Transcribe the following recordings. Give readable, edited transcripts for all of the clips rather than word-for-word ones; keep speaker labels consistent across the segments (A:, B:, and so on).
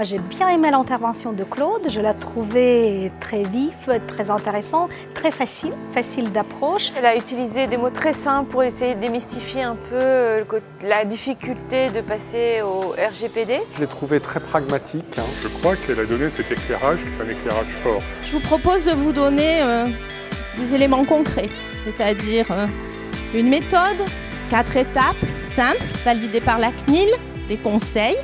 A: Moi, j'ai bien aimé l'intervention de Claude. Je l'ai trouvée très vive, très intéressante, très facile d'approche.
B: Elle a utilisé des mots très simples pour essayer de démystifier un peu la difficulté de passer au RGPD.
C: Je l'ai trouvée très pragmatique.
D: Je crois qu'elle a donné cet éclairage qui est un éclairage fort.
E: Je vous propose de vous donner des éléments concrets, c'est-à-dire une méthode, 4 étapes simples, validées par la CNIL, des conseils,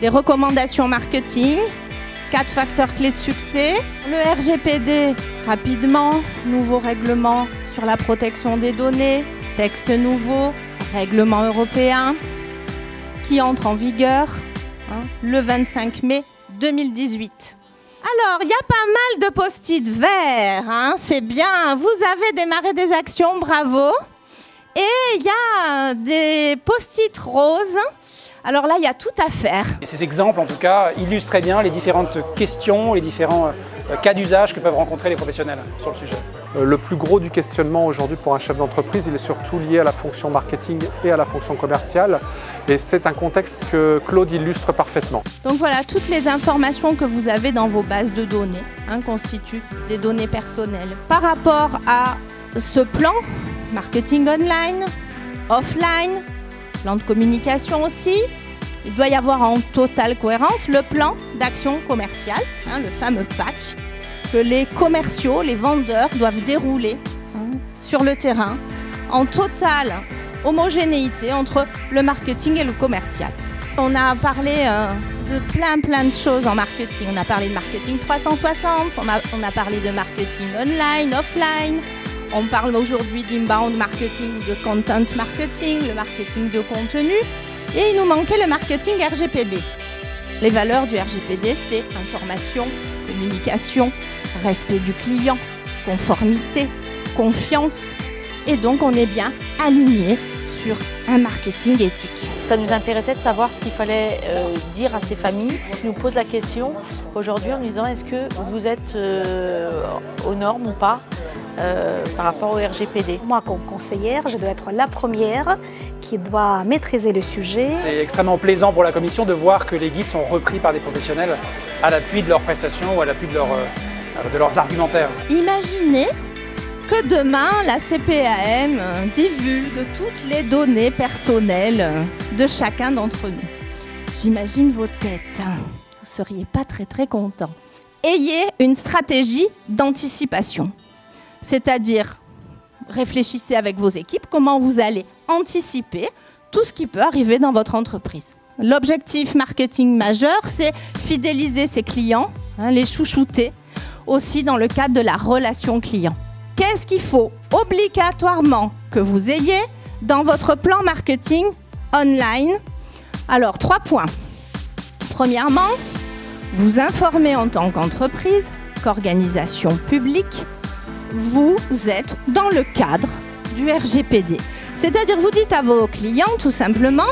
E: des recommandations marketing, 4 facteurs clés de succès, le RGPD rapidement, nouveau règlement sur la protection des données, texte nouveau, règlement européen qui entre en vigueur le 25 mai 2018. Alors, il y a pas mal de post-it verts, c'est bien, vous avez démarré des actions, bravo. Et il y a des post-it roses. Alors là, il y a tout à faire.
F: Et ces exemples, en tout cas, illustrent très bien les différentes questions, les différents cas d'usage que peuvent rencontrer les professionnels sur le sujet.
C: Le plus gros du questionnement aujourd'hui pour un chef d'entreprise, il est surtout lié à la fonction marketing et à la fonction commerciale. Et c'est un contexte que Claude illustre parfaitement.
E: Donc voilà, toutes les informations que vous avez dans vos bases de données constituent des données personnelles. Par rapport à ce plan, marketing online, offline, plan de communication aussi, il doit y avoir en totale cohérence le plan d'action commerciale, le fameux PAC, que les commerciaux, les vendeurs doivent dérouler sur le terrain en totale homogénéité entre le marketing et le commercial. On a parlé de plein de choses en marketing. On a parlé de marketing 360, on a parlé de marketing online, offline. On parle aujourd'hui d'inbound marketing ou de content marketing, le marketing de contenu. Et il nous manquait le marketing RGPD. Les valeurs du RGPD, c'est information, communication, respect du client, conformité, confiance. Et donc, on est bien aligné sur un marketing éthique.
G: Ça nous intéressait de savoir ce qu'il fallait dire à ces familles. Ils nous posent la question aujourd'hui en nous disant est-ce que vous êtes aux normes ou pas par rapport au RGPD.
A: Moi, comme conseillère, je dois être la première qui doit maîtriser le sujet.
F: C'est extrêmement plaisant pour la commission de voir que les guides sont repris par des professionnels à l'appui de leurs prestations ou à l'appui de leurs argumentaires.
E: Imaginez que demain, la CPAM divulgue toutes les données personnelles de chacun d'entre nous. J'imagine vos têtes. Vous ne seriez pas très contents. Ayez une stratégie d'anticipation. C'est-à-dire, réfléchissez avec vos équipes comment vous allez anticiper tout ce qui peut arriver dans votre entreprise. L'objectif marketing majeur, c'est fidéliser ses clients, les chouchouter, aussi dans le cadre de la relation client. Qu'est-ce qu'il faut obligatoirement que vous ayez dans votre plan marketing online? Alors, 3 points. Premièrement, vous informez en tant qu'entreprise, qu'organisation publique, vous êtes dans le cadre du RGPD. C'est-à-dire, vous dites à vos clients tout simplement,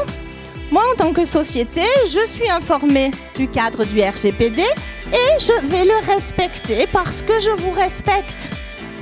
E: moi en tant que société, je suis informé du cadre du RGPD et je vais le respecter parce que je vous respecte.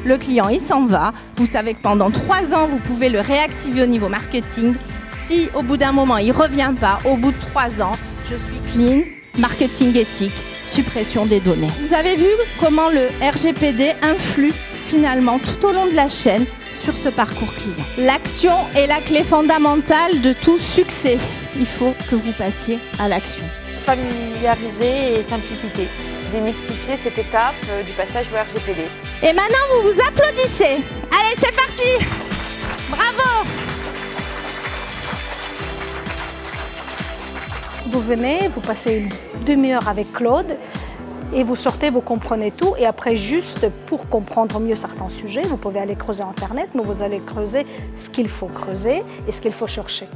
E: Le client, il s'en va. Vous savez que pendant 3 ans, vous pouvez le réactiver au niveau marketing. Si au bout d'un moment, il ne revient pas, au bout de 3 ans, je suis clean, marketing éthique, suppression des données. Vous avez vu comment le RGPD influe finalement tout au long de la chaîne sur ce parcours client. L'action est la clé fondamentale de tout succès. Il faut que vous passiez à l'action.
G: Familiariser et simplicité.
B: Démystifier cette étape du passage au RGPD.
E: Et maintenant, vous vous applaudissez. Allez, c'est parti. Bravo.
A: Vous venez, vous passez une demi-heure avec Claude et vous sortez, vous comprenez tout. Et après, juste pour comprendre mieux certains sujets, vous pouvez aller creuser Internet, mais vous allez creuser ce qu'il faut creuser et ce qu'il faut chercher.